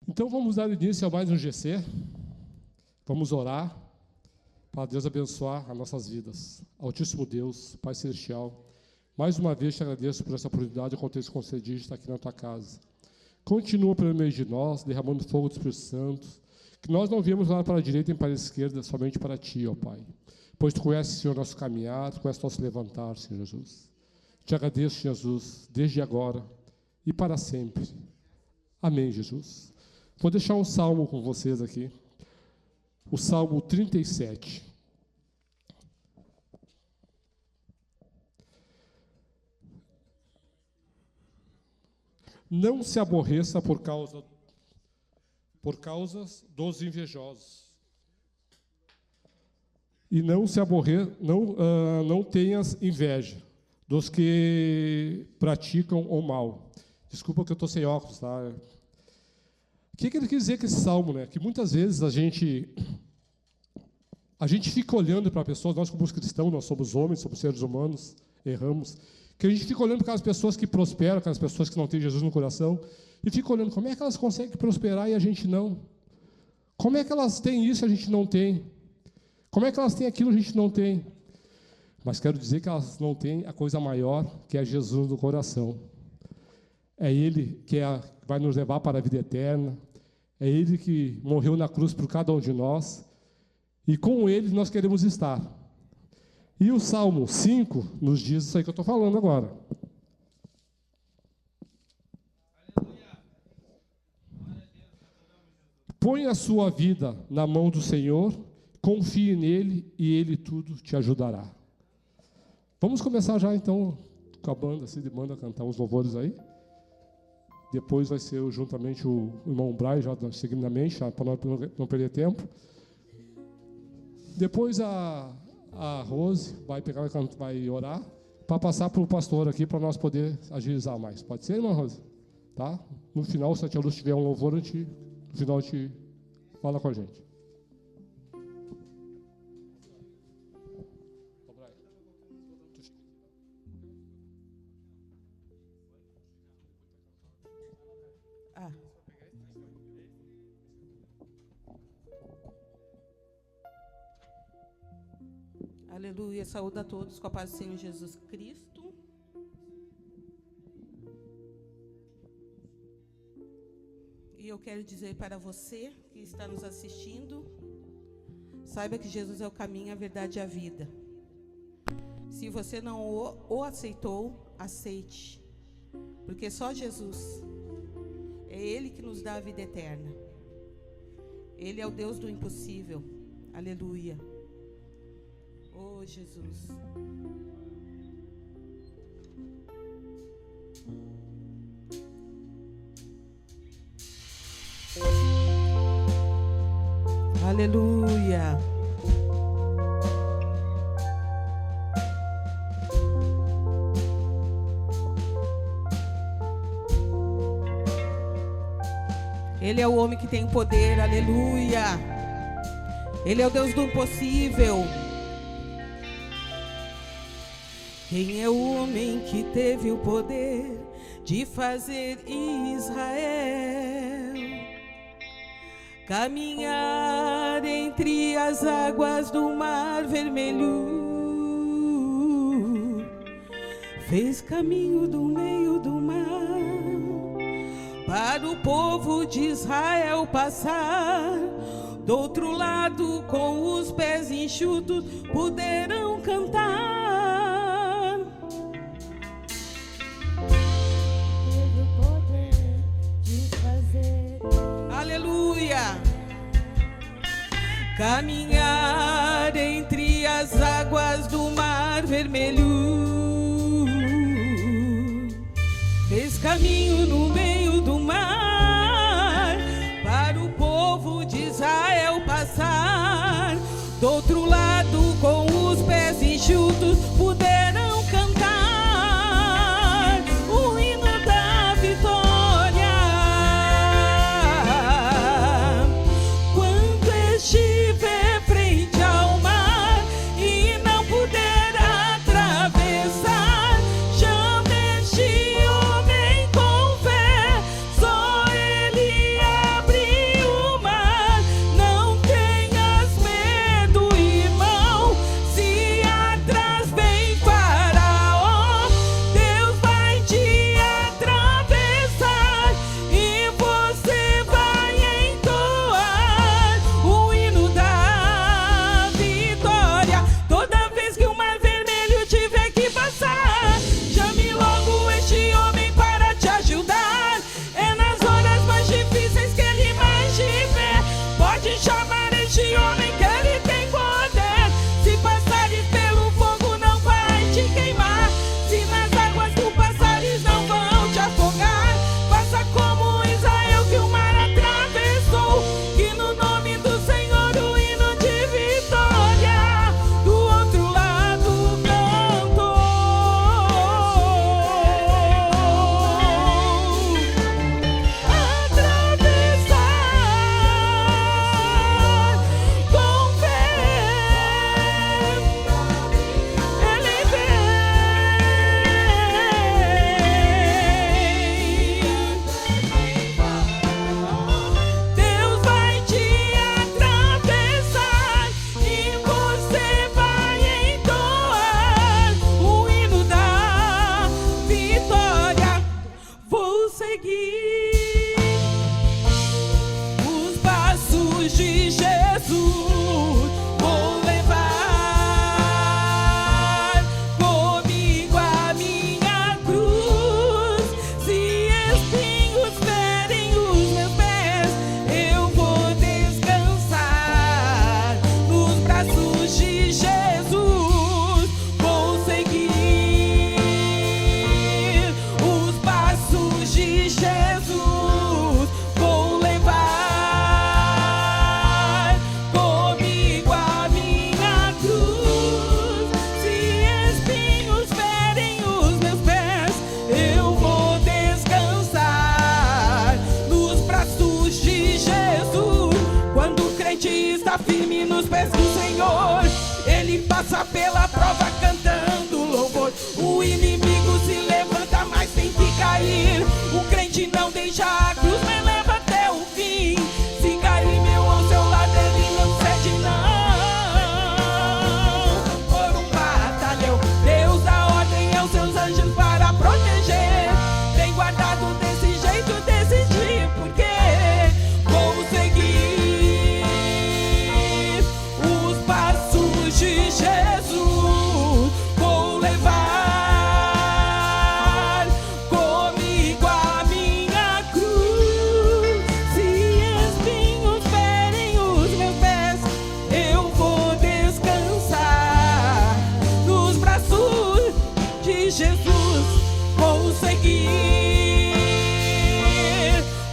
Então vamos dar início a mais um GC. Vamos orar para Deus abençoar as nossas vidas. Altíssimo Deus, Pai Celestial, mais uma vez te agradeço por essa oportunidade que te concedi de estar aqui na tua casa. Continua pelo meio de nós, derramando fogo do Espírito Santo, que nós não viemos lá para a direita e para a esquerda, somente para ti, ó Pai. Pois tu conheces, Senhor, nosso caminhar, tu conheces nosso levantar, Senhor Jesus. Te agradeço, Jesus, desde agora e para sempre. Amém, Jesus. Vou deixar um salmo com vocês aqui. O Salmo 37. Não se aborreça por causa dos invejosos. E não tenhas inveja dos que praticam o mal. Desculpa que eu estou sem óculos, tá? O que ele quer dizer com esse salmo, né? Que muitas vezes a gente fica olhando para pessoas, nós como cristãos, nós somos homens, somos seres humanos, erramos, que a gente fica olhando para aquelas pessoas que prosperam, aquelas pessoas que não têm Jesus no coração, e fica olhando como é que elas conseguem prosperar e a gente não. Como é que elas têm isso e a gente não tem? Como é que elas têm aquilo e a gente não tem? Mas quero dizer que elas não têm a coisa maior, que é Jesus no coração. É Ele que vai nos levar para a vida eterna. É Ele que morreu na cruz por cada um de nós. E com Ele nós queremos estar. E o Salmo 5 nos diz isso aí que eu estou falando agora. Põe a sua vida na mão do Senhor, confie nele e Ele tudo te ajudará. Vamos começar já então com a banda, assim, de banda cantar uns louvores aí. Depois vai ser juntamente o irmão Bray, já seguidamente, para não perder tempo. Depois a Rose vai pegar, vai orar, para passar para o pastor aqui, para nós poder agilizar mais. Pode ser, irmã Rose? Tá? No final, se a tia Luz tiver um louvor, no final a gente fala com a gente. Aleluia, saúde a todos com a paz do Senhor Jesus Cristo. E eu quero dizer para você que está nos assistindo, saiba que Jesus é o caminho, a verdade e a vida. Se você não o aceitou, aceite. Porque só Jesus, é Ele que nos dá a vida eterna. Ele é o Deus do impossível. Aleluia. Oh, Jesus. Aleluia. Ele é o homem que tem poder, aleluia. Ele é o Deus do impossível. Quem é o homem que teve o poder de fazer Israel caminhar entre as águas do Mar Vermelho? Fez caminho do meio do mar para o povo de Israel passar. Do outro lado, com os pés enxutos, poderão cantar. Aleluia! Caminhar entre as águas do Mar Vermelho, fez caminho no meio do mar para o povo de Israel passar. Do outro lado, com os pés enxutos, poderão cantar o hino da vitória. Só está firme nos pés do Senhor. Ele passa pela prova cantando louvor. O inimigo se levanta, mas tem que cair. O crente não deixa a cruz, mas leva até o fim. Se cair meu ao seu lado, ele não cede não. Por um batalhão, Deus dá ordem aos seus anjos para proteger. Tem guardado desse jeito, decidi porque vou seguir os passos de Jesus. Vou levar comigo a minha cruz. Se espinhos ferem os meus pés, eu vou descansar nos braços de Jesus. Vou seguir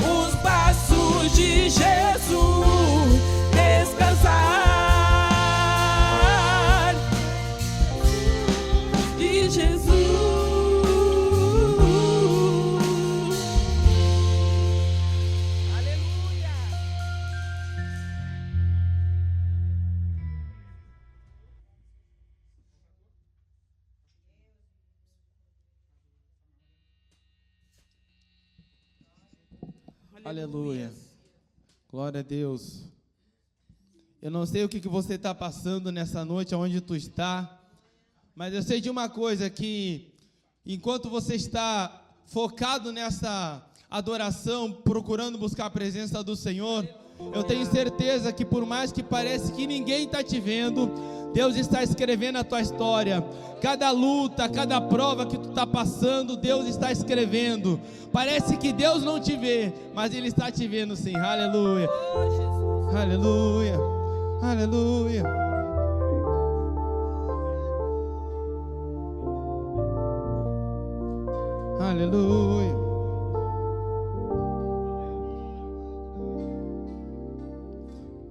os passos de Jesus, descansar de Jesus. Aleluia. Aleluia. Glória a Deus. Eu não sei o que você está passando nessa noite, aonde tu está, mas eu sei de uma coisa, que enquanto você está focado nessa adoração, procurando buscar a presença do Senhor, eu tenho certeza que por mais que pareça que ninguém está te vendo, Deus está escrevendo a tua história. Cada luta, cada prova que tu está passando, Deus está escrevendo. Parece que Deus não te vê, mas Ele está te vendo sim. Aleluia. Aleluia. Aleluia. Aleluia.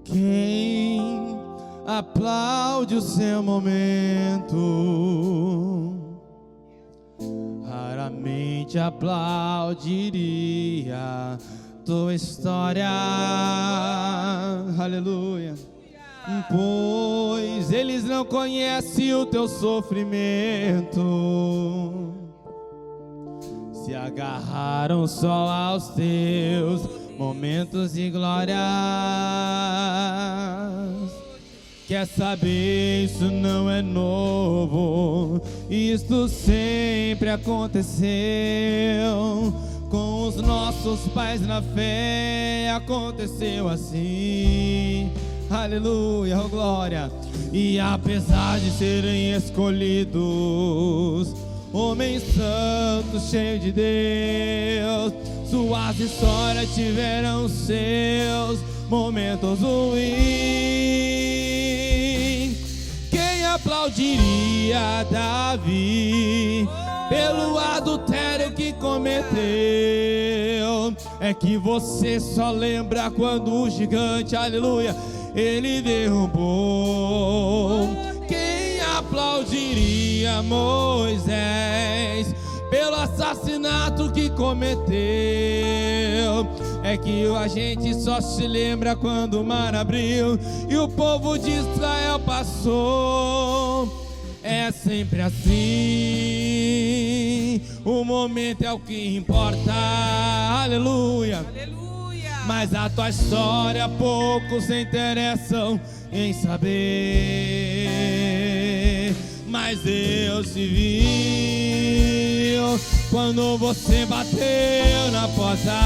Quem aplaude o seu momento, raramente aplaudiria tua história. Aleluia. Pois eles não conhecem o teu sofrimento, se agarraram só aos teus momentos de glória. Quer saber, isso não é novo, isto sempre aconteceu com os nossos pais na fé, aconteceu assim. Aleluia, oh glória. E apesar de serem escolhidos, homens santos cheios de Deus, suas histórias tiveram seus momentos ruins. Quem aplaudiria Davi pelo adultério que cometeu? É que você só lembra quando o gigante, aleluia, ele derrubou. Quem aplaudiria Moisés pelo assassinato que cometeu? É que a gente só se lembra quando o mar abriu e o povo de Israel passou. É sempre assim, o momento é o que importa. Aleluia. Mas a tua história poucos se interessam em saber. Mas Deus se viu quando você bateu na porta.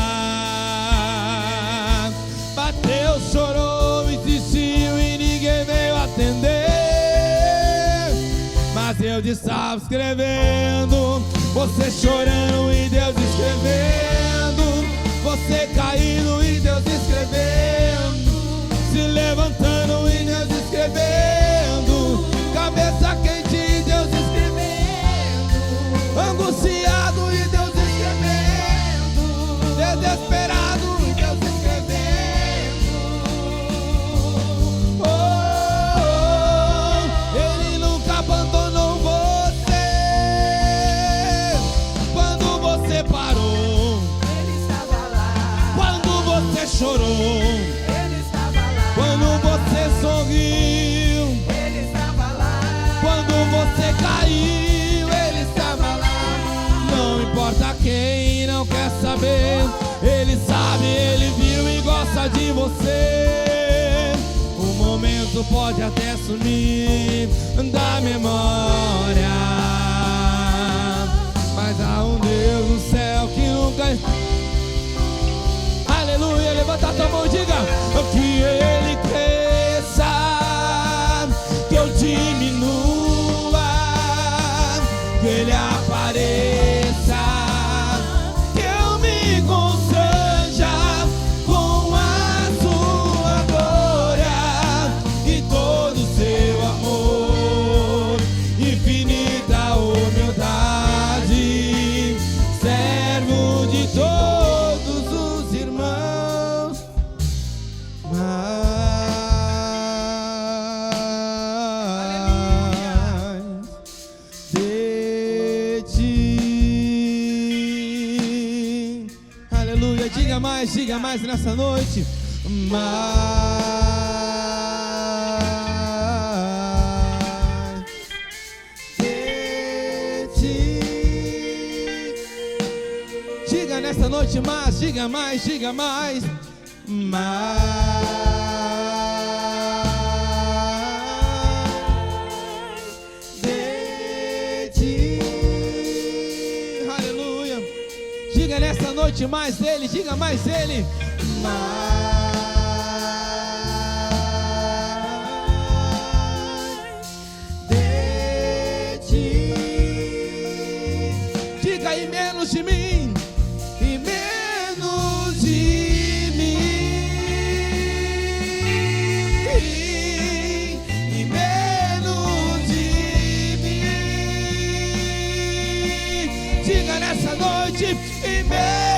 Bateu, chorou, insistiu e ninguém veio atender. Mas eu estava escrevendo, você chorando e Deus escrevendo, você caindo e Deus escrevendo, se levantando e Deus escrevendo, cabeça quente e Deus escrevendo, angustiado e Deus escrevendo, desesperado e Deus escrevendo. Ele nunca abandonou você. Quando você parou, Ele estava lá. Quando você chorou, Ele estava lá. Quando você você. O momento pode até sumir da memória, mas há um Deus no céu que nunca... Aleluia, levanta a tua mão e diga que Ele cresça, que eu diminua, que Ele apareça, que eu me constranja com a sua glória e todo o seu amor, infinita humildade, servo de todos os irmãos. Diga mais nessa noite. Mais de ti. Diga nessa noite mais, diga mais, diga mais. Mais de ti. Aleluia. Diga nessa noite mais dele, diga mais dele. Mais de ti. Diga e menos de mim, e menos de mim, e menos de mim. Diga nessa noite e menos.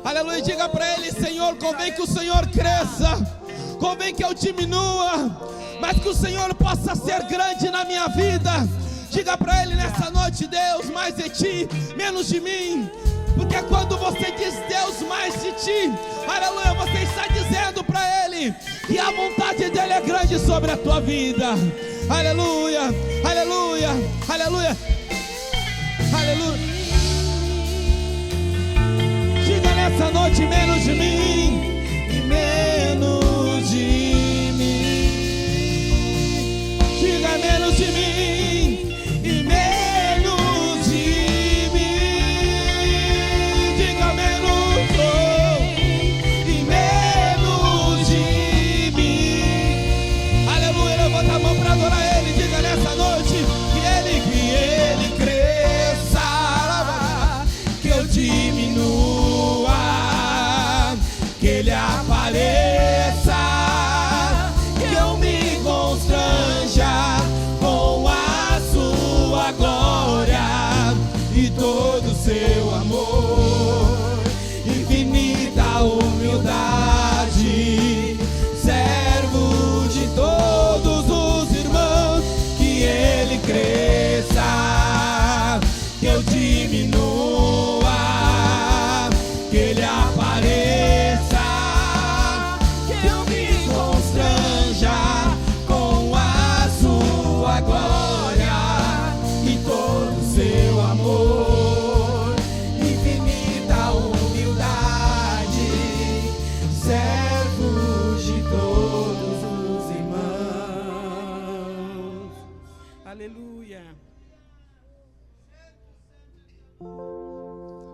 Aleluia, diga para ele: Senhor, convém que o Senhor cresça, convém que eu diminua, mas que o Senhor possa ser grande na minha vida. Diga para ele nessa noite: Deus, mais de ti, menos de mim. Porque quando você diz Deus, mais de ti, aleluia, você está dizendo para ele que a vontade dele é grande sobre a tua vida. Aleluia, aleluia, aleluia, aleluia. Diga nessa noite: menos de mim, e menos de mim. Diga menos de mim, e menos de mim. Diga menos, e menos de mim. Aleluia, levanta a mão para adorar ele. Diga nessa noite que ele cresça, que eu diminua, que ele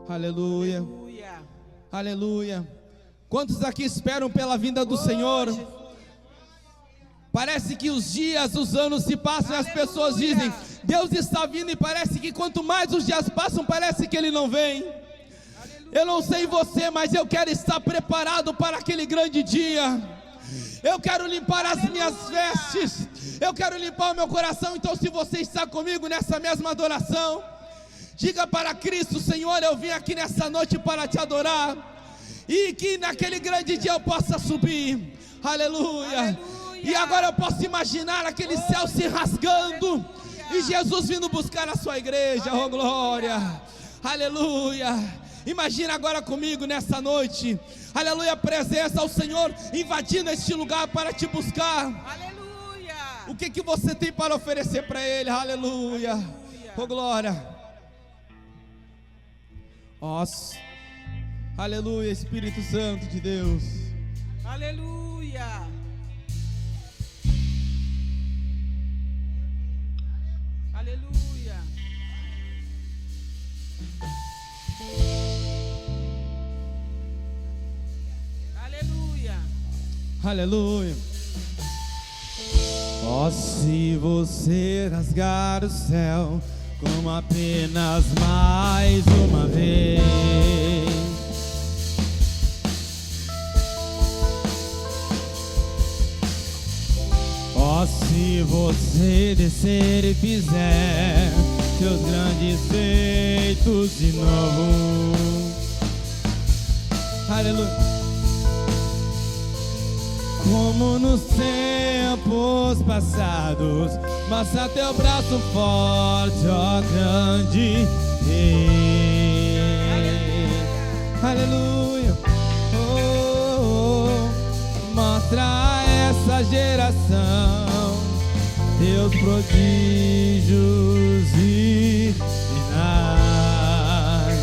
Aleluia. Aleluia. Aleluia. Quantos aqui esperam pela vinda do Senhor? Jesus. Parece que os dias, os anos se passam e as pessoas dizem: Deus está vindo, e parece que quanto mais os dias passam, parece que Ele não vem. Eu não sei você, mas eu quero estar preparado para aquele grande dia. Eu quero limpar as minhas vestes, eu quero limpar o meu coração. Então, se você está comigo nessa mesma adoração, diga para Cristo: Senhor, eu vim aqui nessa noite para te adorar, e que naquele grande dia eu possa subir. Aleluia. Aleluia. E agora eu posso imaginar aquele céu se rasgando e Jesus vindo buscar a sua igreja. Oh, glória. Aleluia. Imagina agora comigo nessa noite, aleluia, a presença do Senhor invadindo este lugar para te buscar. Aleluia. O que você tem para oferecer para Ele? Aleluia. Oh, glória. Nossa. Aleluia, Espírito Santo de Deus. Aleluia. Aleluia. Aleluia. Aleluia. Oh, se você rasgar o céu como apenas mais uma vez, oh, se você descer e fizer seus grandes feitos de novo, aleluia. Como nos tempos passados, mostra teu braço forte, ó grande Rei. Aleluia. Oh, oh. Mostra a essa geração teus prodígios e sinais.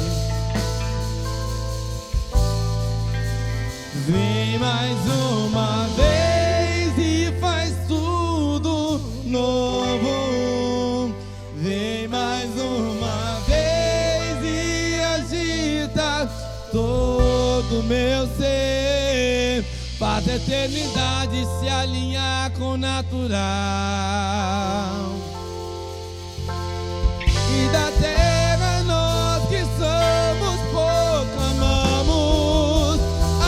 Vem mais uma vez e faz tudo novo. Vem mais uma vez e agita todo meu ser. Faz a eternidade se alinhar com o natural. E da terra nós que somos proclamamos: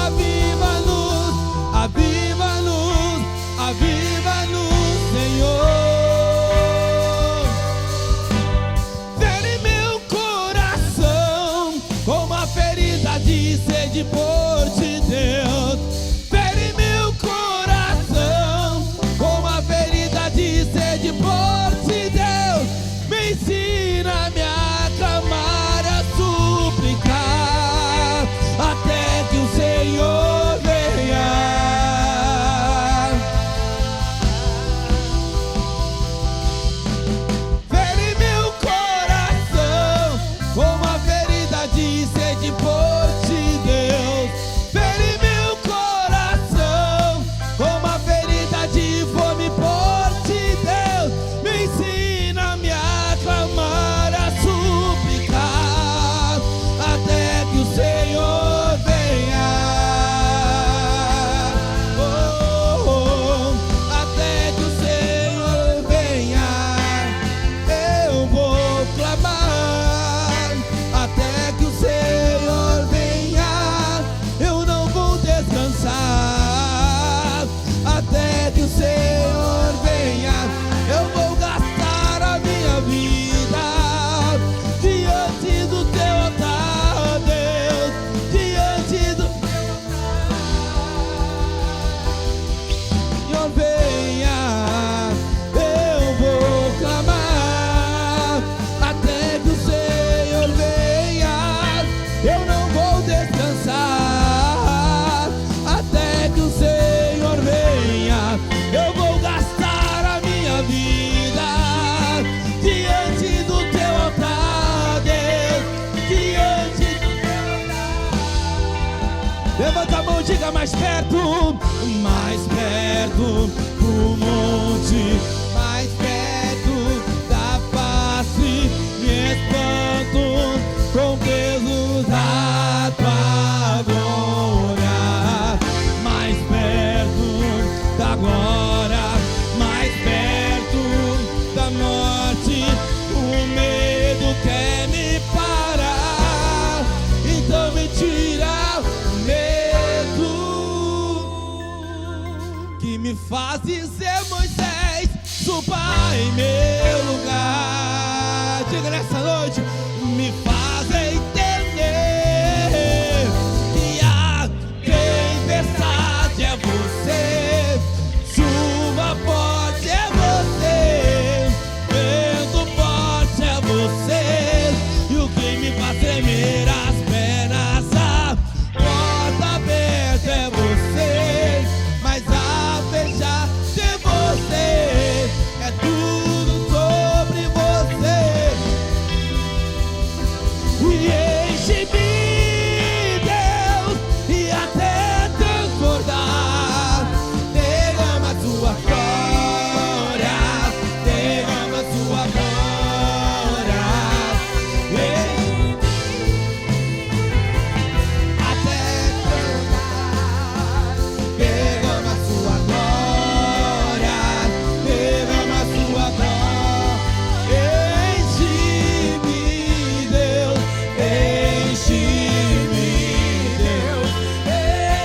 aviva-nos, aviva-nos, aviva-nos, Senhor. Fere meu coração com uma ferida de sede por ti, Deus. Fere meu coração com uma ferida de sede por ti, Deus. Me ensina-me a clamar, a suplicar, até que o Senhor venha. Fere meu coração com uma ferida de sede por ti, Deus. Fere meu coração com uma ferida de fome por ti, Deus. Me ensina-me a clamar, a suplicar, até que o Senhor venha. Oh, oh, oh. Até que o Senhor venha, eu vou clamar. Até que o Senhor venha, eu não vou descansar. Até que o Senhor venha, eu vou gastar a minha vida diante do teu altar, Deus, diante do teu Senhor venha, eu vou clamar. Até que o Senhor venha, eu não vou descansar. Até que o Senhor venha, eu vou gastar a minha vida diante do teu altar, Deus, diante do teu altar. Levanta a mão e diga: mais perto do monte, mais perto da face, me espanto com pesos que me fazes ser Moisés, suba em meu lugar. Diga nessa noite, me faz entender que a tempestade é você, chuva forte é você, vento forte é você, e o que me faz tremer as pernas, a porta aberta é você, mas a fechar de você, é tudo sobre você. E enche-me, Deus, e até transbordar, derrama a tua glória, derrama a tua glória, até transbordar, derrama a tua glória, derrama a tua glória, enche-me, Deus, enche-me, Deus,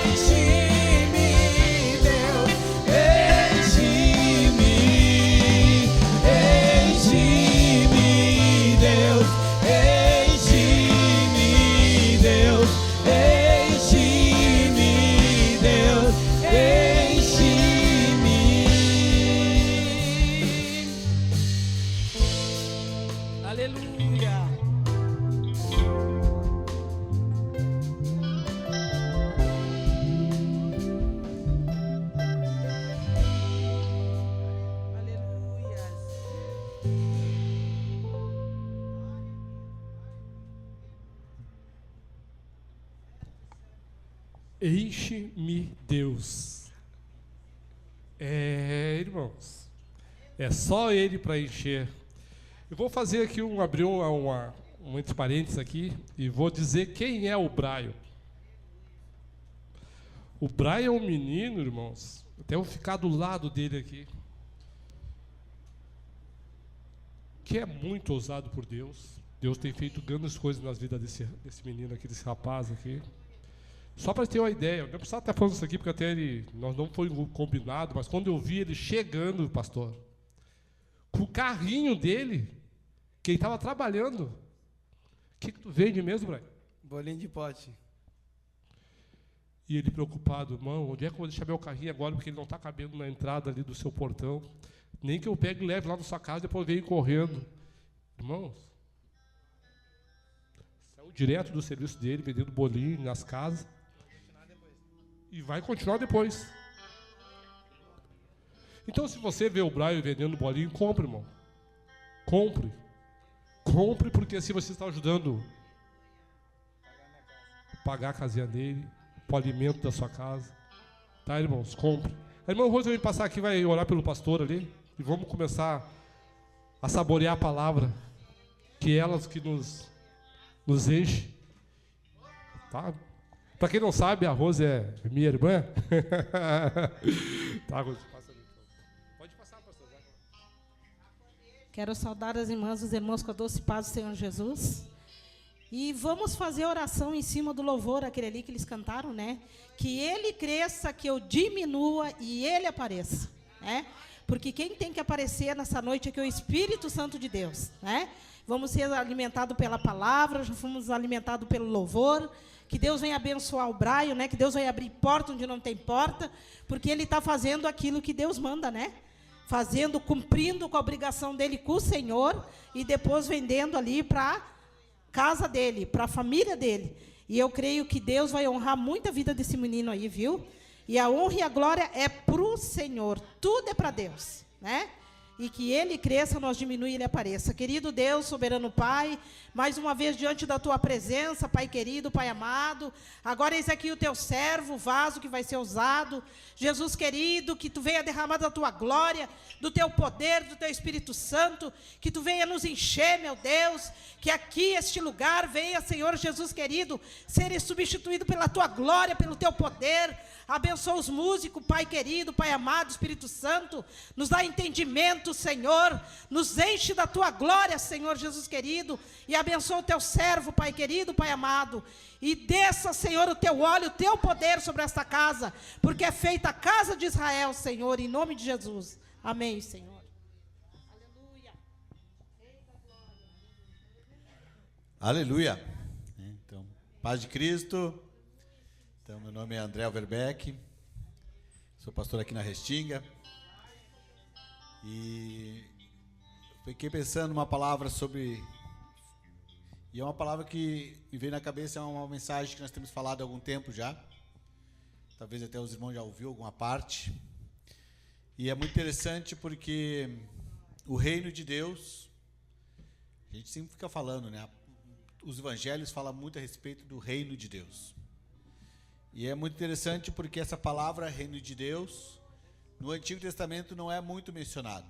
enche-me, Deus, enche-me, enche-me, Deus, enche-me, Deus, enche-me, Deus, enche-me. Aleluia. Aleluia. Enche-me, Deus. Irmãos, é só Ele para encher. Eu vou fazer aqui abrir um entre parênteses aqui e vou dizer quem é o Braio. O Braio é um menino, irmãos, até eu vou ficar do lado dele aqui, que é muito ousado por Deus. Deus tem feito grandes coisas nas vidas desse menino aqui, desse rapaz aqui. Só para ter uma ideia, eu não precisava estar falando isso aqui, porque até nós não foi combinado, mas quando eu vi ele chegando, pastor, com o carrinho dele, que ele estava trabalhando. O que tu vende mesmo, Brian? Bolinho de pote. E ele preocupado, irmão, onde é que eu vou deixar meu carrinho agora, porque ele não está cabendo na entrada ali do seu portão. Nem que eu pegue e leve lá na sua casa, depois venho correndo. Irmãos, saiu direto do serviço dele, vendendo bolinho nas casas. E vai continuar depois. Então, se você vê o Brian vendendo bolinho, compre, irmão. Compre. Compre, porque assim você está ajudando a pagar a casinha dele, o alimento da sua casa. Tá, irmãos? Compre. A irmã Rosa vai passar aqui, vai orar pelo pastor ali. E vamos começar a saborear a palavra. Que elas que nos enche. Tá? Para quem não sabe, a Rosa é minha irmã. Tá, Rosa, passa ali. Pode passar, pastor. Quero saudar as irmãs e os irmãos com a doce paz do Senhor Jesus. E vamos fazer oração em cima do louvor, aquele ali que eles cantaram, né? Que ele cresça, que eu diminua e ele apareça, né? Porque quem tem que aparecer nessa noite aqui é o Espírito Santo de Deus, né? Vamos ser alimentados pela palavra, já fomos alimentados pelo louvor. Que Deus venha abençoar o Braio, né? Que Deus venha abrir porta onde não tem porta, porque ele está fazendo aquilo que Deus manda, né? Fazendo, cumprindo com a obrigação dele com o Senhor e depois vendendo ali para a casa dele, para a família dele. E eu creio que Deus vai honrar muito a vida desse menino aí, viu? E a honra e a glória é para o Senhor. Tudo é para Deus, né? E que ele cresça, nós diminui e ele apareça. Querido Deus, soberano Pai, mais uma vez diante da tua presença, Pai querido, Pai amado, agora eis aqui o teu servo, o vaso que vai ser usado. Jesus querido, que tu venha derramar da tua glória, do teu poder, do teu Espírito Santo, que tu venha nos encher, meu Deus, que aqui este lugar venha, Senhor Jesus querido, ser substituído pela tua glória, pelo teu poder. Abençoa os músicos, Pai querido, Pai amado, Espírito Santo. Nos dá entendimento, Senhor. Nos enche da tua glória, Senhor Jesus querido. E abençoa o teu servo, Pai querido, Pai amado. E desça, Senhor, o teu óleo, o teu poder sobre esta casa. Porque é feita a casa de Israel, Senhor, em nome de Jesus. Amém, Senhor. Aleluia. Aleluia. Então, paz de Cristo. Então, meu nome é André Overbeck, sou pastor aqui na Restinga, e fiquei pensando numa palavra e é uma palavra que me veio na cabeça, é uma mensagem que nós temos falado há algum tempo já, talvez até os irmãos já ouviram alguma parte, e é muito interessante porque o reino de Deus, a gente sempre fica falando, né? Os evangelhos falam muito a respeito do reino de Deus. E é muito interessante porque essa palavra reino de Deus, no Antigo Testamento não é muito mencionado.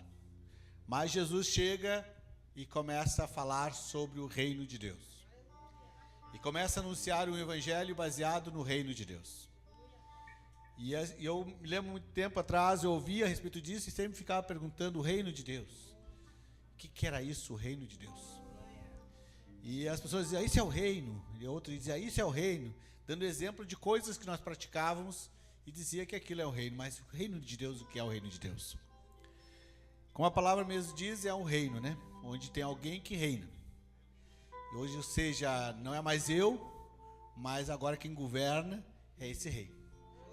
Mas Jesus chega e começa a falar sobre o reino de Deus. E começa a anunciar um evangelho baseado no reino de Deus. E eu me lembro muito tempo atrás, eu ouvia a respeito disso e sempre ficava perguntando o reino de Deus. O que era isso, o reino de Deus? E as pessoas diziam, isso é o reino. E outros diziam, isso é o reino. Dando exemplo de coisas que nós praticávamos e dizia que aquilo é o reino. Mas o reino de Deus, o que é o reino de Deus? Como a palavra mesmo diz, é um reino, né? Onde tem alguém que reina. E hoje, ou seja, não é mais eu, mas agora quem governa é esse rei.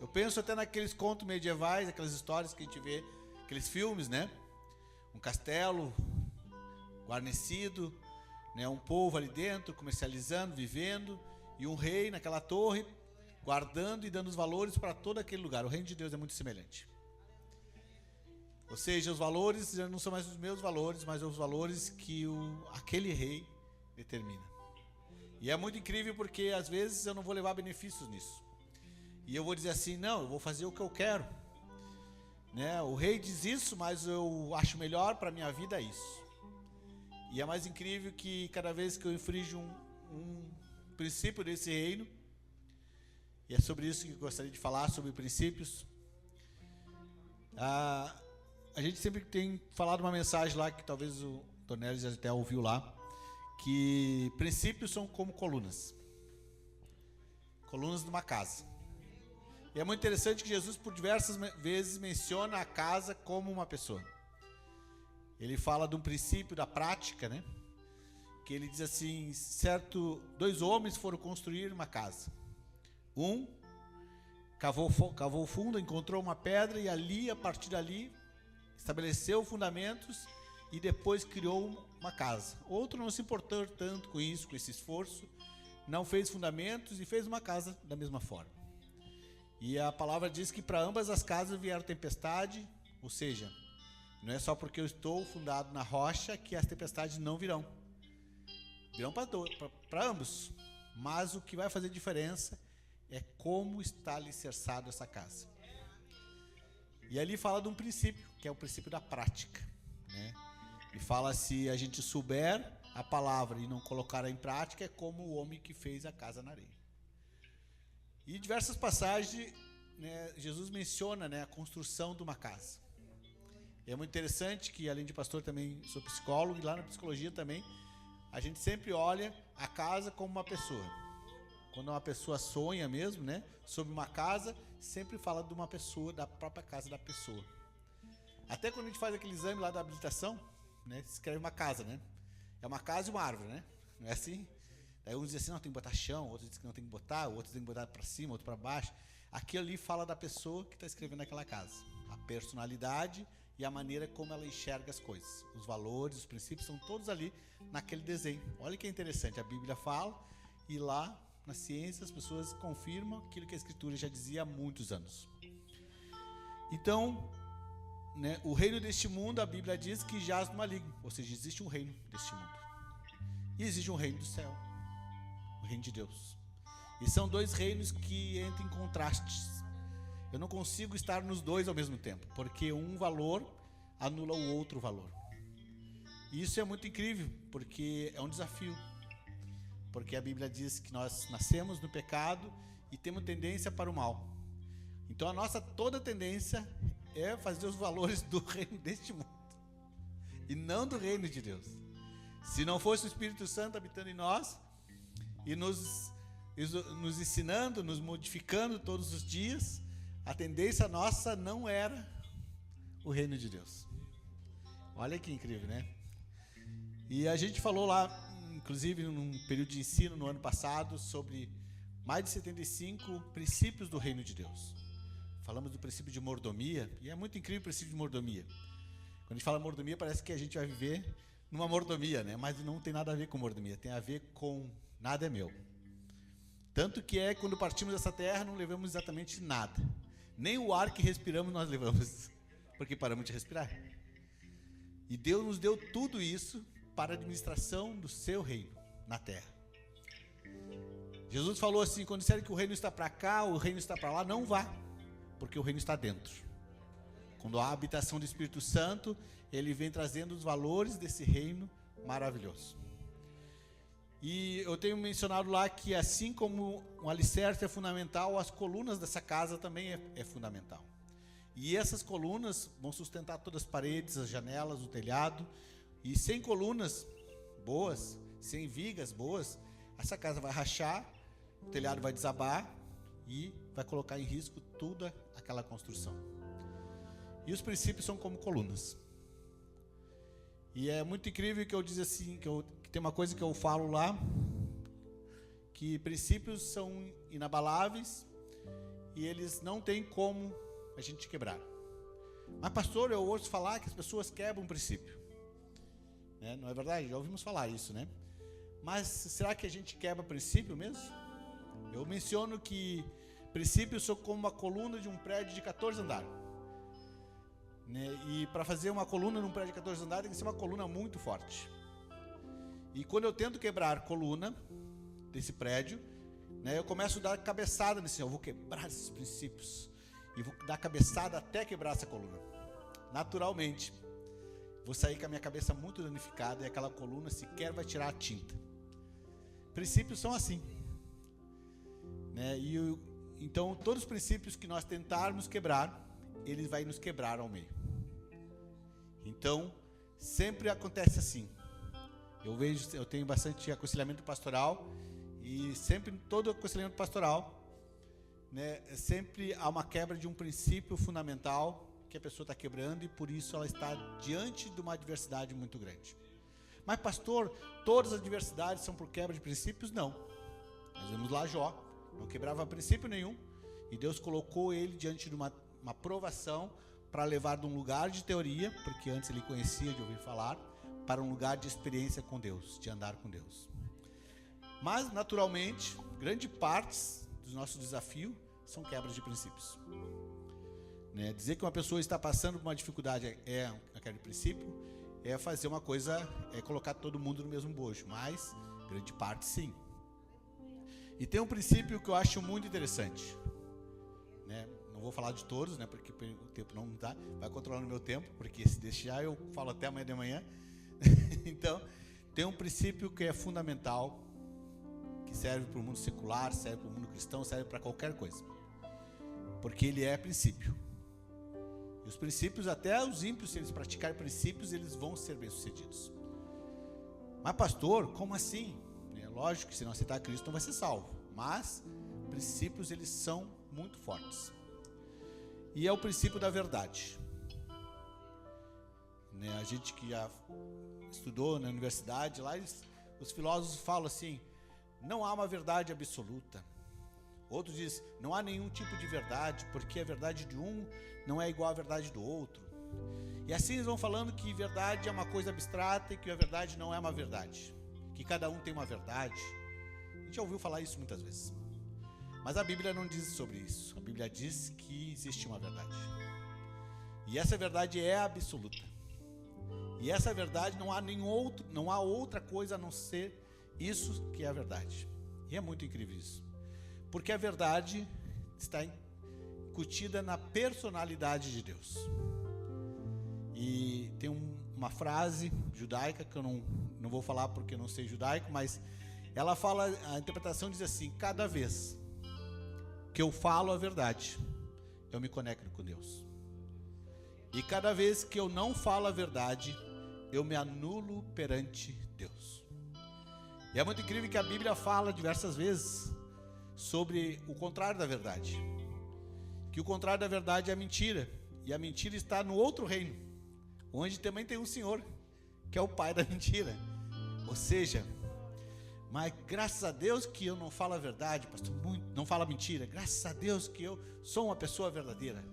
Eu penso até naqueles contos medievais, aquelas histórias que a gente vê, aqueles filmes, né? Um castelo guarnecido, né? Um povo ali dentro, comercializando, vivendo, e um rei naquela torre, guardando e dando os valores para todo aquele lugar. O reino de Deus é muito semelhante. Ou seja, os valores já não são mais os meus valores, mas os valores que aquele rei determina. E é muito incrível porque às vezes eu não vou levar benefícios nisso. E eu vou dizer assim, não, eu vou fazer o que eu quero. Né? O rei diz isso, mas eu acho melhor para a minha vida isso. E é mais incrível que cada vez que eu infrinjo um princípio desse reino, e é sobre isso que eu gostaria de falar, sobre princípios. A gente sempre tem falado uma mensagem lá, que talvez o Tonelli já até ouviu lá, que princípios são como colunas de uma casa. E é muito interessante que Jesus por diversas vezes menciona a casa como uma pessoa. Ele fala de um princípio da prática, né? Que ele diz assim, dois homens foram construir uma casa. Um cavou fundo, encontrou uma pedra e ali, a partir dali, estabeleceu fundamentos e depois criou uma casa. Outro não se importou tanto com isso, com esse esforço, não fez fundamentos e fez uma casa da mesma forma. E a palavra diz que para ambas as casas vieram tempestade, ou seja, não é só porque eu estou fundado na rocha que as tempestades não virão. Virão para ambos, mas o que vai fazer diferença é como está alicerçado essa casa. E ali fala de um princípio, que é o princípio da prática, né? E fala, se a gente souber a palavra e não colocar em prática, é como o homem que fez a casa na areia. E em diversas passagens, né, Jesus menciona, né, a construção de uma casa. E é muito interessante que, além de pastor, também sou psicólogo, e lá na psicologia também, a gente sempre olha a casa como uma pessoa. Quando uma pessoa sonha mesmo, né, sobre uma casa, sempre fala de uma pessoa, da própria casa da pessoa. Até quando a gente faz aquele exame lá da habilitação, né, se escreve uma casa, né? É uma casa e uma árvore, né? Não é assim? Daí uns dizem assim, não, tem que botar chão, outros dizem que não tem que botar, outros tem que botar para cima, outro para baixo. Aquilo ali fala da pessoa que está escrevendo aquela casa. A personalidade e a maneira como ela enxerga as coisas. Os valores, os princípios, são todos ali naquele desenho. Olha que interessante, a Bíblia fala e lá na ciência as pessoas confirmam aquilo que a Escritura já dizia há muitos anos. Então, né, o reino deste mundo, a Bíblia diz que jaz no maligno, ou seja, existe um reino deste mundo. E existe um reino do céu, o reino de Deus. E são dois reinos que entram em contrastes. Eu não consigo estar nos dois ao mesmo tempo, porque um valor anula o outro valor. E isso é muito incrível, porque é um desafio. Porque a Bíblia diz que nós nascemos no pecado e temos tendência para o mal. Então a nossa toda tendência é fazer os valores do reino deste mundo e não do reino de Deus. Se não fosse o Espírito Santo habitando em nós e nos ensinando, nos modificando todos os dias, a tendência nossa não era o reino de Deus. Olha que incrível, né? E a gente falou lá, inclusive num período de ensino no ano passado, sobre mais de 75 princípios do reino de Deus. Falamos do princípio de mordomia, e é muito incrível o princípio de mordomia. Quando a gente fala mordomia, parece que a gente vai viver numa mordomia, né? Mas não tem nada a ver com mordomia, tem a ver com nada é meu. Tanto que quando partimos dessa terra, não levamos exatamente nada. Nem o ar que respiramos nós levamos, porque paramos de respirar. E Deus nos deu tudo isso para a administração do seu reino na terra. Jesus falou assim, quando disserem que o reino está para cá, o reino está para lá, não vá, porque o reino está dentro. Quando há a habitação do Espírito Santo, ele vem trazendo os valores desse reino maravilhoso. E eu tenho mencionado lá que assim como um alicerce é fundamental, as colunas dessa casa também é fundamental. E essas colunas vão sustentar todas as paredes, as janelas, o telhado. E sem colunas boas, sem vigas boas, essa casa vai rachar, o telhado vai desabar e vai colocar em risco toda aquela construção. E os princípios são como colunas. E é muito incrível que eu diz assim, que tem uma coisa que eu falo lá, que princípios são inabaláveis e eles não têm como a gente quebrar. Mas pastor, eu ouço falar que as pessoas quebram um princípio, né? Não é verdade? Já ouvimos falar isso, né? Mas será que a gente quebra princípio mesmo? Eu menciono que princípios são como uma coluna de um prédio de 14 andares, né? E para fazer uma coluna num prédio de 14 andares tem que ser uma coluna muito forte. E quando eu tento quebrar a coluna desse prédio, né, eu começo a dar cabeçada nesse, eu vou quebrar esses princípios e vou dar cabeçada até quebrar essa coluna. Naturalmente, vou sair com a minha cabeça muito danificada e aquela coluna sequer vai tirar a tinta. Princípios são assim, né? Então, todos os princípios que nós tentarmos quebrar, eles vão nos quebrar ao meio. Então, sempre acontece assim. Eu tenho bastante aconselhamento pastoral e sempre, em todo aconselhamento pastoral, né, sempre há uma quebra de um princípio fundamental que a pessoa está quebrando e por isso ela está diante de uma adversidade muito grande. Mas pastor, todas as adversidades são por quebra de princípios? Não. Nós vemos lá Jó, não quebrava princípio nenhum e Deus colocou ele diante de uma provação para levar de um lugar de teoria, porque antes ele conhecia de ouvir falar, para um lugar de experiência com Deus, de andar com Deus. Mas, naturalmente, grande parte dos nossos desafios são quebras de princípios. Né? Dizer que uma pessoa está passando por uma dificuldade é aquele princípio, é fazer uma coisa, é colocar todo mundo no mesmo bojo, mas grande parte sim. E tem um princípio que eu acho muito interessante, né? Não vou falar de todos, né? Porque o tempo não dá, vai controlar no meu tempo, porque se deixar eu falo até amanhã de manhã. Então, tem um princípio que é fundamental, que serve para o mundo secular, serve para o mundo cristão, serve para qualquer coisa. Porque ele é princípio. E os princípios, até os ímpios, se eles praticarem princípios, eles vão ser bem-sucedidos. Mas pastor, como assim? É lógico que se não aceitar Cristo não vai ser salvo. Mas princípios, eles são muito fortes. E é o princípio da verdade. Né, a gente que já estudou na universidade, lá os filósofos falam assim, não há uma verdade absoluta. Outros dizem, não há nenhum tipo de verdade, porque a verdade de um não é igual à verdade do outro. E assim eles vão falando que verdade é uma coisa abstrata e que a verdade não é uma verdade. Que cada um tem uma verdade. A gente já ouviu falar isso muitas vezes. Mas a Bíblia não diz sobre isso. A Bíblia diz que existe uma verdade. E essa verdade é absoluta. E essa verdade não há outra coisa a não ser isso que é a verdade. E é muito incrível isso. Porque a verdade está incutida na personalidade de Deus. E tem uma frase judaica que eu não vou falar porque eu não sei judaico, mas ela fala, a interpretação diz assim, cada vez que eu falo a verdade, eu me conecto com Deus. E cada vez que eu não falo a verdade, eu me anulo perante Deus. E é muito incrível que a Bíblia fala diversas vezes sobre o contrário da verdade. Que o contrário da verdade é a mentira. E a mentira está no outro reino, onde também tem um Senhor, que é o pai da mentira. Ou seja, mas graças a Deus que eu não falo a verdade, pastor, não falo a mentira. Graças a Deus que eu sou uma pessoa verdadeira.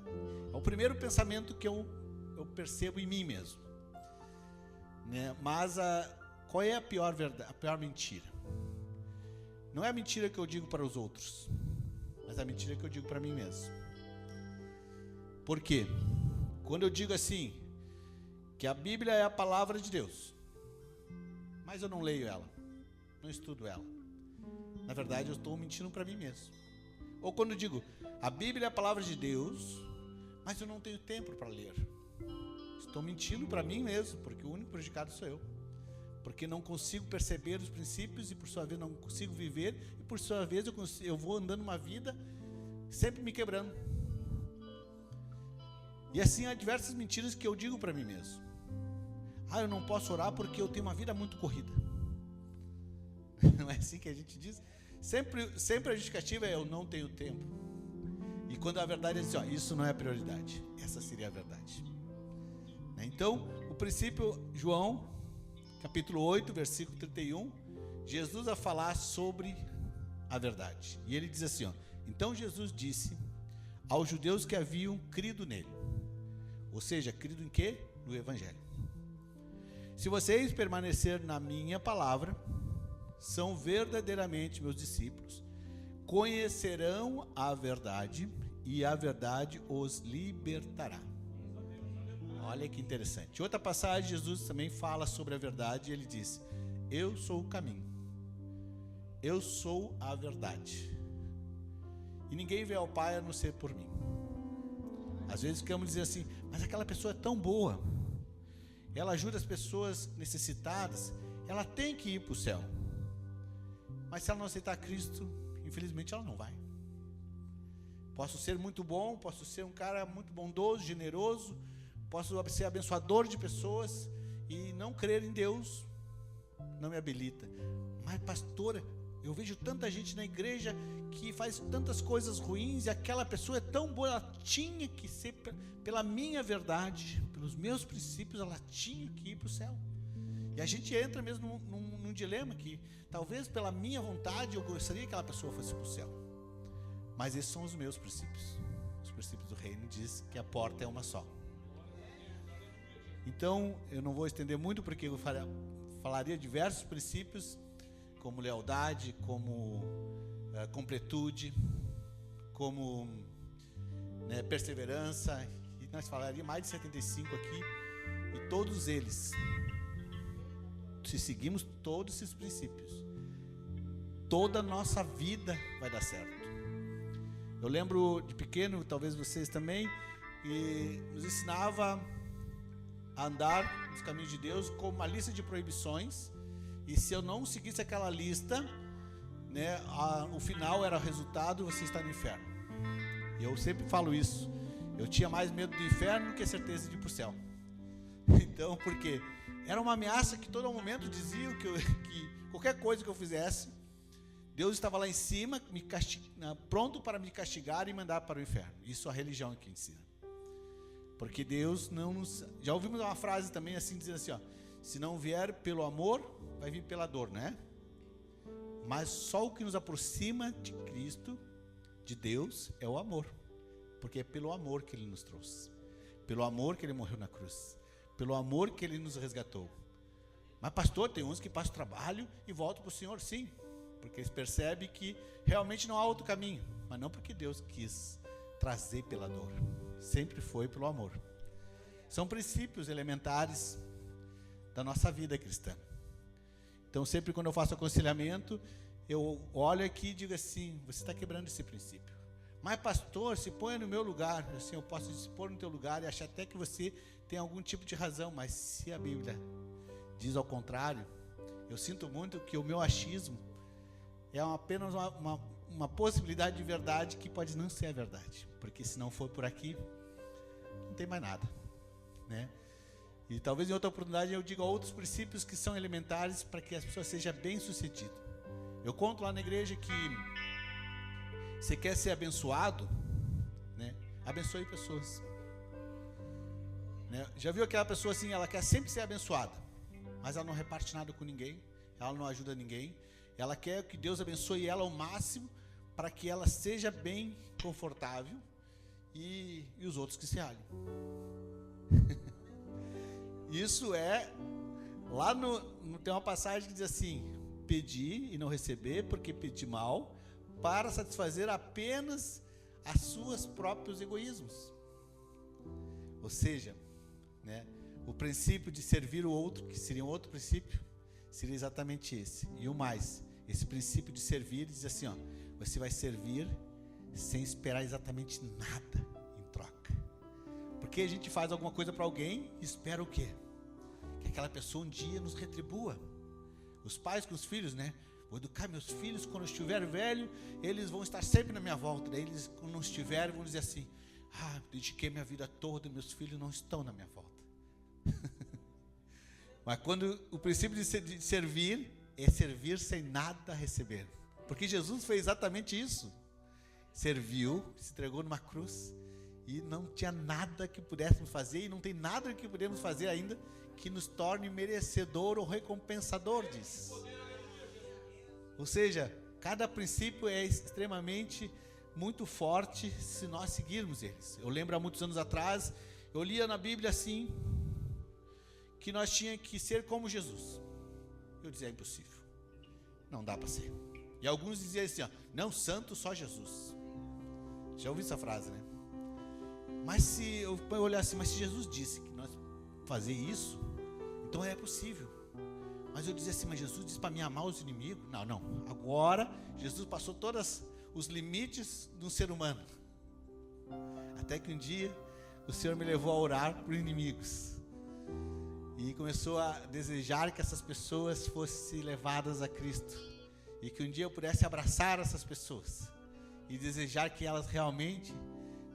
É o primeiro pensamento que eu percebo em mim mesmo, né? Mas qual é a pior verdade, a pior mentira? Não é a mentira que eu digo para os outros, mas a mentira que eu digo para mim mesmo. Por quê? Quando eu digo assim, que a Bíblia é a palavra de Deus, mas eu não leio ela, não estudo ela, na verdade eu estou mentindo para mim mesmo. Ou quando eu digo, a Bíblia é a palavra de Deus, mas eu não tenho tempo para ler, estou mentindo para mim mesmo, porque o único prejudicado sou eu. Porque não consigo perceber os princípios e por sua vez não consigo viver, e por sua vez eu vou andando uma vida sempre me quebrando. E assim há diversas mentiras que eu digo para mim mesmo. Eu não posso orar porque eu tenho uma vida muito corrida. Não é assim que a gente diz? Sempre a justificativa é eu não tenho tempo. E quando a verdade é assim, isso não é a prioridade. Essa seria a verdade. Então, o princípio, João capítulo 8, versículo 31, Jesus a falar sobre a verdade. E ele diz assim, então Jesus disse aos judeus que haviam crido nele. Ou seja, crido em quê? No Evangelho. Se vocês permanecerem na minha palavra, são verdadeiramente meus discípulos, conhecerão a verdade e a verdade os libertará. Olha que interessante. Outra passagem, Jesus também fala sobre a verdade, e ele diz, eu sou o caminho, eu sou a verdade, e ninguém vê ao Pai a não ser por mim. Às vezes ficamos dizendo assim, mas aquela pessoa é tão boa, ela ajuda as pessoas necessitadas, ela tem que ir para o céu. Mas se ela não aceitar Cristo, infelizmente ela não vai. Posso ser muito bom, posso ser um cara muito bondoso, generoso, posso ser abençoador de pessoas e não crer em Deus não me habilita. Mas pastora, eu vejo tanta gente na igreja que faz tantas coisas ruins e aquela pessoa é tão boa, ela tinha que ser, pela minha verdade, pelos meus princípios, ela tinha que ir para o céu. E a gente entra mesmo num dilema que talvez pela minha vontade eu gostaria que aquela pessoa fosse para o céu. Mas esses são os meus princípios. Os princípios do reino diz que a porta é uma só. Então, eu não vou estender muito, porque eu falaria diversos princípios, como lealdade, como completude, como perseverança, e nós falaríamos mais de 75 aqui, e todos eles, se seguimos todos esses princípios, toda a nossa vida vai dar certo. Eu lembro de pequeno, talvez vocês também, e nos ensinava a andar nos caminhos de Deus com uma lista de proibições, e se eu não seguisse aquela lista, o final era o resultado, você está no inferno. E eu sempre falo isso, eu tinha mais medo do inferno do que a certeza de ir para o céu. Então, porque era uma ameaça que todo momento diziam que qualquer coisa que eu fizesse, Deus estava lá em cima, pronto para me castigar e mandar para o inferno. Isso a religião é que ensina. Porque Deus não nos... Já ouvimos uma frase também assim, dizendo assim, se não vier pelo amor, vai vir pela dor, né? Mas só o que nos aproxima de Cristo, de Deus, é o amor. Porque é pelo amor que Ele nos trouxe. Pelo amor que Ele morreu na cruz. Pelo amor que Ele nos resgatou. Mas pastor, tem uns que passam trabalho e voltam para o Senhor, sim. Porque eles percebem que realmente não há outro caminho. Mas não porque Deus quis trazer pela dor. Sempre foi pelo amor. São princípios elementares da nossa vida cristã. Então sempre quando eu faço aconselhamento, eu olho aqui e digo assim, você está quebrando esse princípio. Mas pastor, se põe no meu lugar, assim, eu posso se pôr no teu lugar e achar até que você tem algum tipo de razão, mas se a Bíblia diz ao contrário, eu sinto muito que o meu achismo é apenas uma possibilidade de verdade que pode não ser a verdade, porque se não for por aqui, não tem mais nada, né? E talvez em outra oportunidade eu diga outros princípios que são elementares para que as pessoas sejam bem-sucedidas. Eu conto lá na igreja que você quer ser abençoado, né? Abençoe pessoas, né? Já viu aquela pessoa assim, ela quer sempre ser abençoada, mas ela não reparte nada com ninguém, ela não ajuda ninguém, ela quer que Deus abençoe ela ao máximo para que ela seja bem confortável e os outros que se ralhem. Isso é, lá tem uma passagem que diz assim: pedi e não receber, porque pedi mal, para satisfazer apenas as suas próprios egoísmos. Ou seja, né, o princípio de servir o outro, que seria um outro princípio, seria exatamente esse. E o mais, esse princípio de servir diz assim, ó: você vai servir sem esperar exatamente nada em troca. Porque a gente faz alguma coisa para alguém e espera o quê? Que aquela pessoa um dia nos retribua. Os pais com os filhos, né? Vou educar meus filhos, quando eu estiver velho, eles vão estar sempre na minha volta. Daí eles, quando não estiverem, vão dizer assim: dediquei minha vida toda, meus filhos não estão na minha volta. Mas quando o princípio de servir é servir sem nada receber. Porque Jesus fez exatamente isso. Serviu, se entregou numa cruz e não tinha nada que pudéssemos fazer, e não tem nada que podemos fazer ainda que nos torne merecedor ou recompensador disso. Ou seja, cada princípio é extremamente muito forte se nós seguirmos eles. Eu lembro há muitos anos atrás, eu lia na Bíblia assim, que nós tínhamos que ser como Jesus. Eu dizia: é impossível, não dá para ser. E alguns diziam assim, ó: não, santo só Jesus. Já ouvi essa frase, né? Mas se eu olhar assim, mas se Jesus disse que nós fazer isso, então é possível. Mas eu dizia assim: mas Jesus disse para mim amar os inimigos? Não, agora Jesus passou todos os limites do ser humano. Até que um dia o Senhor me levou a orar por inimigos. E começou a desejar que essas pessoas fossem levadas a Cristo. E que um dia eu pudesse abraçar essas pessoas. E desejar que elas realmente,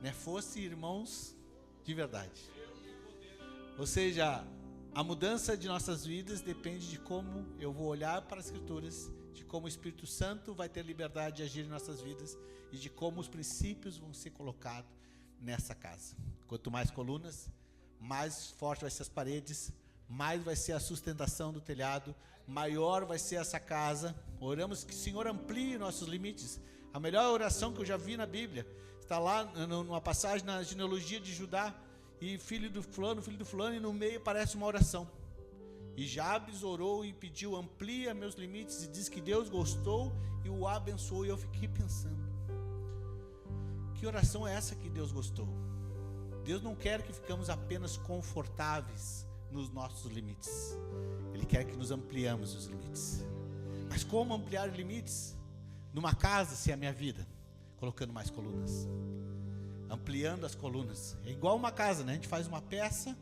né, fossem irmãos de verdade. Ou seja, a mudança de nossas vidas depende de como eu vou olhar para as Escrituras, de como o Espírito Santo vai ter liberdade de agir em nossas vidas e de como os princípios vão ser colocados nessa casa. Quanto mais colunas, mais forte vai ser as paredes, mais vai ser a sustentação do telhado, maior vai ser essa casa. Oramos que o Senhor amplie nossos limites. A melhor oração que eu já vi na Bíblia está lá numa passagem na genealogia de Judá, e filho do fulano, e no meio parece uma oração. E Jabes orou e pediu: amplia meus limites, e diz que Deus gostou e o abençoou. E eu fiquei pensando, que oração é essa que Deus gostou? Deus não quer que ficamos apenas confortáveis nos nossos limites. Ele quer que nos ampliamos os limites. Mas como ampliar os limites? Numa casa, se é a minha vida, colocando mais colunas, ampliando as colunas. É igual uma casa, né? A gente faz uma peça,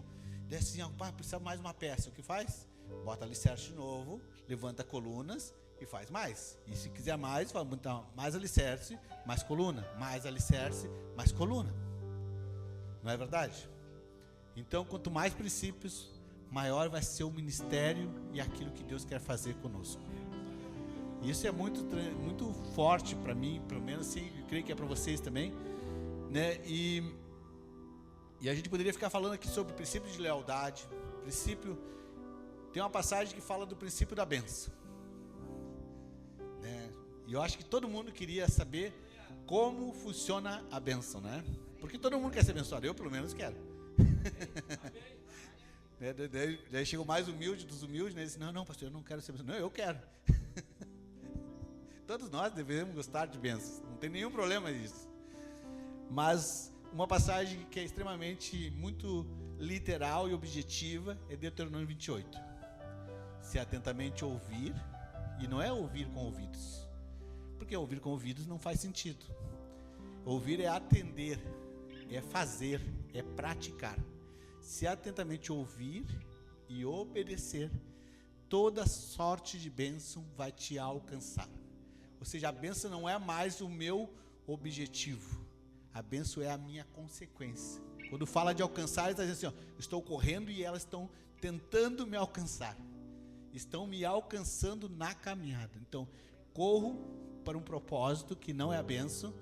desce assim, precisa mais uma peça. O que faz? Bota alicerce de novo, levanta colunas e faz mais. E se quiser mais, vai botar mais alicerce, mais coluna, mais alicerce, mais coluna. Não é verdade? Então, quanto mais princípios, maior vai ser o ministério e aquilo que Deus quer fazer conosco. Isso é muito forte para mim, pelo menos assim, eu creio que é para vocês também, né? E a gente poderia ficar falando aqui sobre o princípio de lealdade. Tem uma passagem que fala do princípio da bênção, né? E eu acho que todo mundo queria saber como funciona a bênção, né? Porque todo mundo quer ser abençoado, eu pelo menos quero. Daí chegou mais humilde dos humildes, né? Ele disse: não, pastor, eu não quero ser abençoado. Não, eu quero. Todos nós devemos gostar de bênçãos, não tem nenhum problema nisso. Mas uma passagem que é extremamente muito literal e objetiva é Deuteronômio 28. Se atentamente ouvir, e não é ouvir com ouvidos, porque ouvir com ouvidos não faz sentido. Ouvir é atender, é fazer, é praticar. Se atentamente ouvir e obedecer, toda sorte de bênção vai te alcançar. Ou seja, a bênção não é mais o meu objetivo. A bênção é a minha consequência. Quando fala de alcançar, ele está dizendo assim, ó, estou correndo e elas estão tentando me alcançar. Estão me alcançando na caminhada. Então, corro para um propósito que não é a bênção,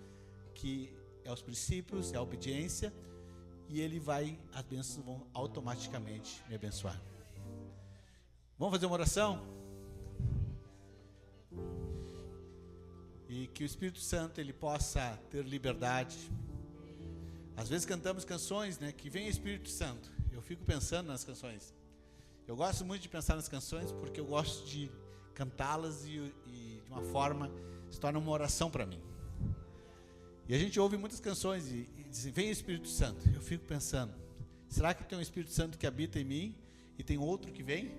que é os princípios, é a obediência, e as bênçãos vão automaticamente me abençoar. Vamos fazer uma oração? E que o Espírito Santo ele possa ter liberdade. Às vezes cantamos canções, né, que vem o Espírito Santo. Eu fico pensando nas canções. Eu gosto muito de pensar nas canções porque eu gosto de cantá-las e de uma forma se torna uma oração para mim. E a gente ouve muitas canções e dizem, vem o Espírito Santo. Eu fico pensando, será que tem um Espírito Santo que habita em mim e tem outro que vem?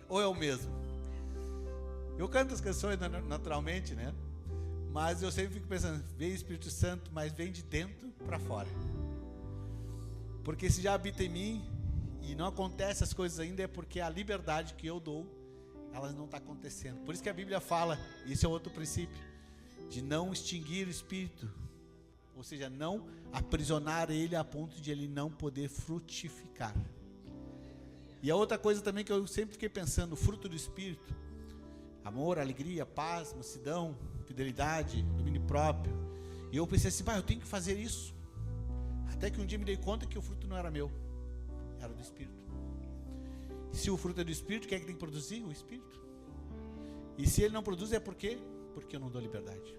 Ou é o mesmo? Eu canto as canções naturalmente, né? Mas eu sempre fico pensando, vem o Espírito Santo, mas vem de dentro para fora. Porque se já habita em mim e não acontece as coisas ainda, é porque a liberdade que eu dou, ela não está acontecendo. Por isso que a Bíblia fala, esse é outro princípio, de não extinguir o Espírito. Ou seja, não aprisionar ele a ponto de ele não poder frutificar. E a outra coisa também que eu sempre fiquei pensando, o fruto do Espírito, amor, alegria, paz, mansidão, fidelidade, domínio próprio. E eu pensei assim, eu tenho que fazer isso. Até que um dia me dei conta que o fruto não era meu, era do Espírito. Se o fruto é do Espírito, quem é que tem que produzir? O Espírito. E se ele não produz, é por quê? Porque eu não dou liberdade.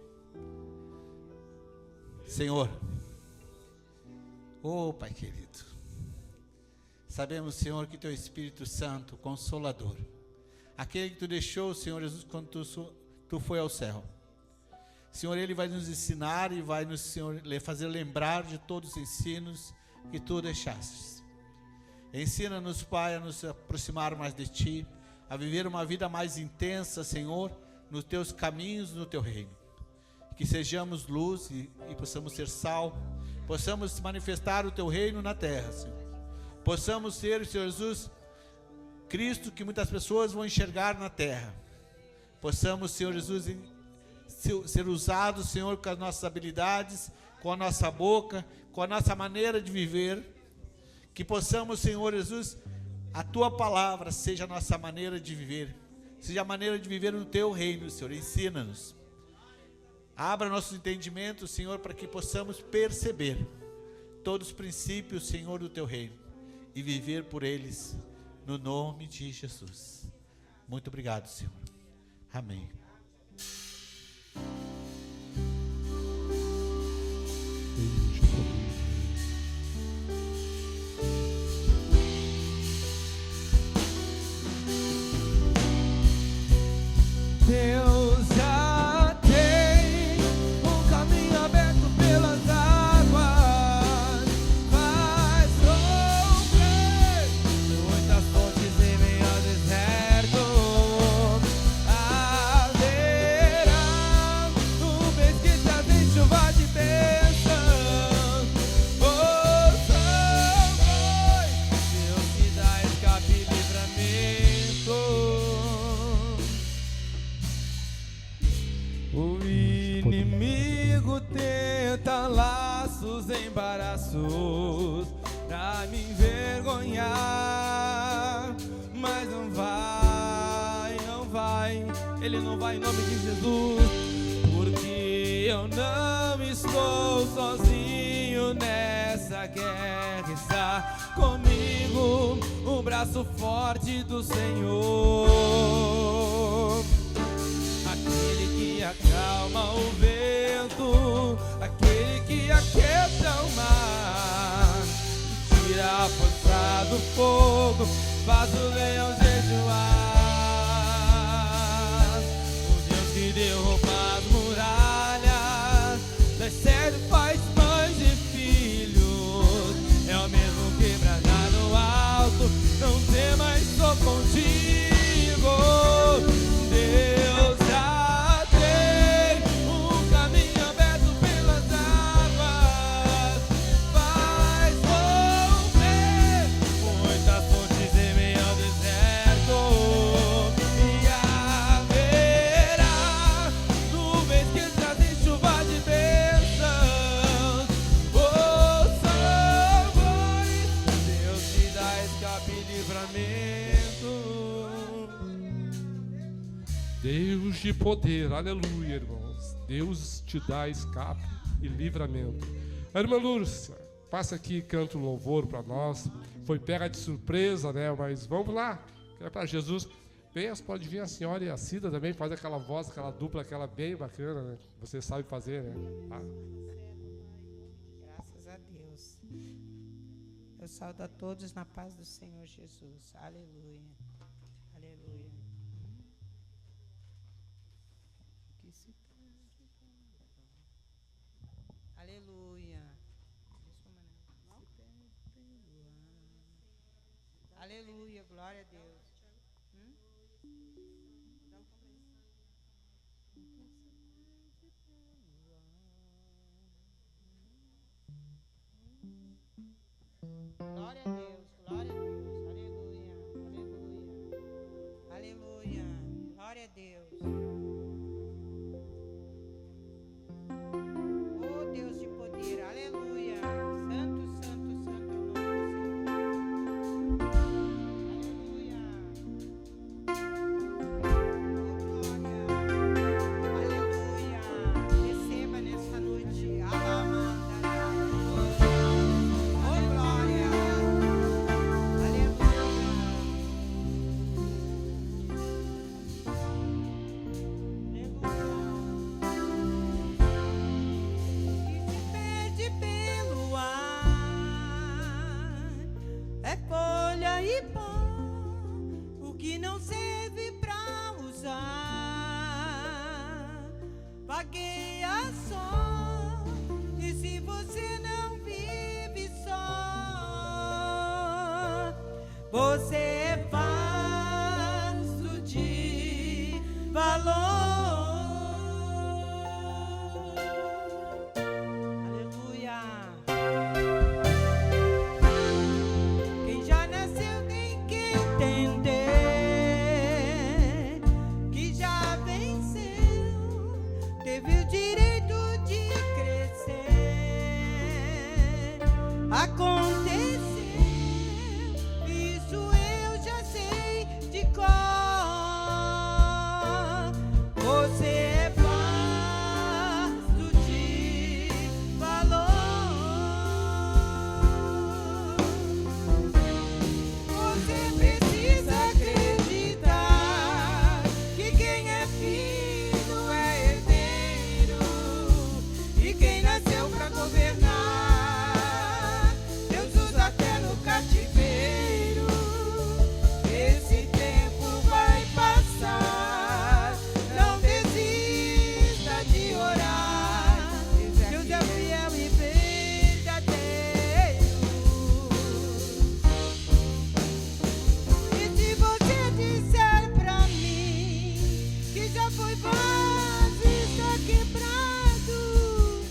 Senhor, Pai querido, sabemos, Senhor, que Teu Espírito Santo, Consolador, aquele que Tu deixou, Senhor Jesus, quando Tu foi ao céu, Senhor, Ele vai nos ensinar e vai nos, Senhor, fazer lembrar de todos os ensinos que Tu deixastes. Ensina-nos, Pai, a nos aproximar mais de Ti, a viver uma vida mais intensa, Senhor, nos Teus caminhos, no Teu reino. Que sejamos luz e possamos ser sal, possamos manifestar o Teu reino na terra, Senhor. Possamos ser, Senhor Jesus, Cristo que muitas pessoas vão enxergar na terra. Possamos, Senhor Jesus, ser usados, Senhor, com as nossas habilidades, com a nossa boca, com a nossa maneira de viver. Que possamos, Senhor Jesus, a Tua palavra seja a nossa maneira de viver, seja a maneira de viver no Teu reino, Senhor. Ensina-nos. Abra nossos entendimentos, Senhor, para que possamos perceber todos os princípios, Senhor, do Teu reino e viver por eles, no nome de Jesus. Muito obrigado, Senhor. Amém. Deus já tem um caminho aberto pelas águas, faz romper muitas fontes em meio ao deserto. Haverá um mês que trazem chuva de bênção. Ouçam, pois, Deus que dá escape e livramento. O inimigo tenta laços, embaraços pra me envergonhar, mas não vai, ele não vai em nome de Jesus, porque eu não estou sozinho nessa guerra, está comigo o braço forte do Senhor. Aquele que acalma o vento, aquele que aquieta o mar, tira a força do fogo, faz o leão jejuar. O Deus que derruba as muralhas, das sete faz mães e filhos, é o mesmo que brada no alto, não temas, sou contigo. Deus já tem um caminho aberto pelas águas, faz romper muitas fontes em meio ao deserto, e haverá Deus de poder, aleluia, irmãos. Deus te dá escape e livramento. A irmã Lúcia, passa aqui e canta um louvor para nós. Foi pega de surpresa, né? Mas vamos lá, é para Jesus. Bem, pode vir a senhora e a Cida também, faz aquela voz, aquela dupla, aquela bem bacana, né? Você sabe fazer, né? Graças a Deus. Eu saúdo a todos na paz do Senhor Jesus. Aleluia. Aleluia. Aleluia. Aleluia, glória a Deus. Glória a Deus, glória a Deus. Aleluia, aleluia. Aleluia, glória a Deus. Oh Deus de poder, aleluia. Santo, santo, santo é o nome do Senhor. Aleluia. Oh glória. Aleluia. Receba nessa noite. Alamanda. Oh glória. Aleluia. Perde pelo ar, é folha e pó, o que não serve pra usar, vagueia só, e se você não vive só, você é vaso de valor. Aleluia. Quem já nasceu tem que entender que já venceu, teve o direito de crescer. Aconteceu, isso eu já sei de cor. Você é vaso de valor. Você precisa acreditar que quem é filho é herdeiro, e quem nasceu pra governar, Deus usa até no cativeiro. Esse tempo vai passar, não desista de orar. Deus é fiel e verdadeiro. E se você disser pra mim que já foi vaso e está quebrado,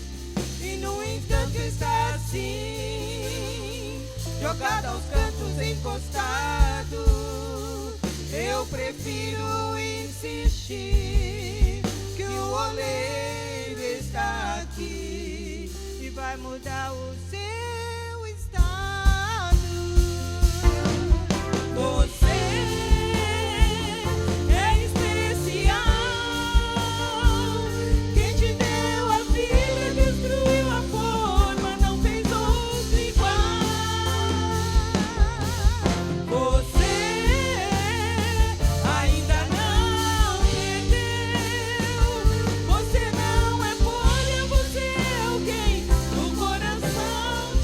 e no instante está assim, jogado aos cantos, encostado, eu prefiro insistir que o oleiro está aqui e vai mudar o seu estado. Você é especial. Quem te deu a vida destruiu a forma, não fez outro igual. Você ainda não perdeu. Você não é folha, você é alguém no coração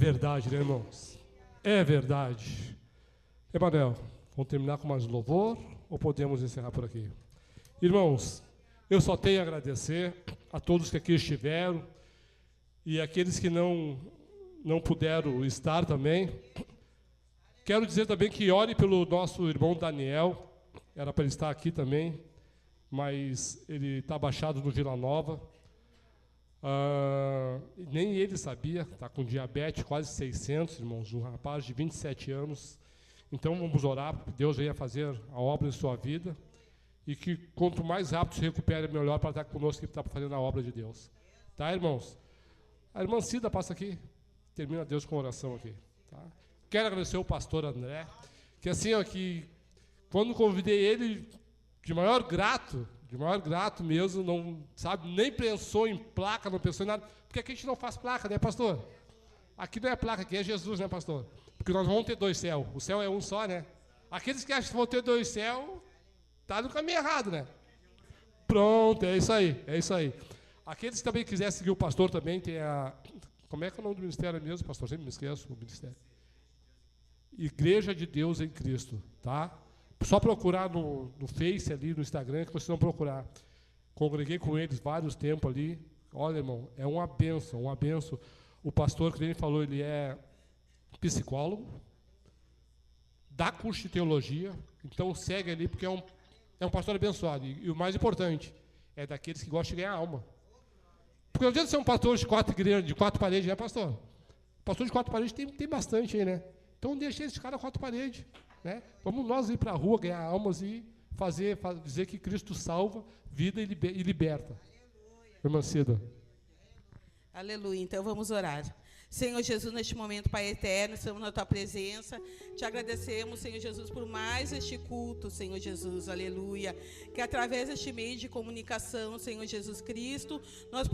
verdade, né, irmãos? É verdade. Emanuel, vamos terminar com mais louvor ou podemos encerrar por aqui? Irmãos, eu só tenho a agradecer a todos que aqui estiveram e aqueles que não puderam estar também. Quero dizer também que ore pelo nosso irmão Daniel, era para ele estar aqui também, mas ele está abaixado no Vila Nova. Nem ele sabia, está com diabetes, quase 600, irmãos, um rapaz de 27 anos. Então vamos orar, que Deus venha fazer a obra em sua vida e que quanto mais rápido se recupere, melhor para estar conosco que está fazendo a obra de Deus. Tá, irmãos? A irmã Cida passa aqui, termina Deus com oração aqui. Tá? Quero agradecer ao pastor André, que assim, ó, que quando convidei ele, de maior grato mesmo, não sabe, nem pensou em placa, não pensou em nada, porque aqui a gente não faz placa, né, pastor? Aqui não é placa, aqui é Jesus, né, pastor? Porque nós vamos ter 2 céus, o céu é um só, né? Aqueles que acham que vão ter 2 céus, tá no caminho errado, né? Pronto, é isso aí. Aqueles que também quiserem seguir o pastor também, tem a... Como é que é o nome do ministério mesmo, pastor? Sempre me esqueço o ministério. Igreja de Deus em Cristo, tá? Só procurar no Face ali, no Instagram, que vocês vão procurar. Congreguei com eles vários tempos ali. Olha, irmão, é uma bênção, uma bênção. O pastor, que ele falou, ele é psicólogo, dá curso de teologia, então segue ali, porque é um pastor abençoado. E o mais importante, é daqueles que gostam de ganhar alma. Porque não adianta ser um pastor de 4 igrejas, de 4 paredes, né, pastor? Pastor de 4 paredes tem bastante aí, né? Então deixa esse cara 4 paredes. Né? Vamos nós ir para a rua, ganhar almas e dizer que Cristo salva, vida e liberta. Irmã Cida. Aleluia. Então vamos orar. Senhor Jesus, neste momento, Pai eterno, estamos na Tua presença. Te agradecemos, Senhor Jesus, por mais este culto, Senhor Jesus, aleluia. Que através deste meio de comunicação, Senhor Jesus Cristo, nós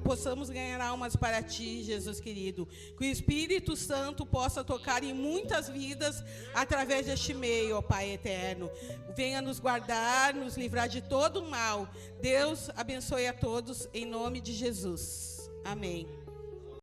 possamos ganhar almas para Ti, Jesus querido. Que o Espírito Santo possa tocar em muitas vidas através deste meio, ó Pai eterno. Venha nos guardar, nos livrar de todo o mal. Deus abençoe a todos, em nome de Jesus. Amém.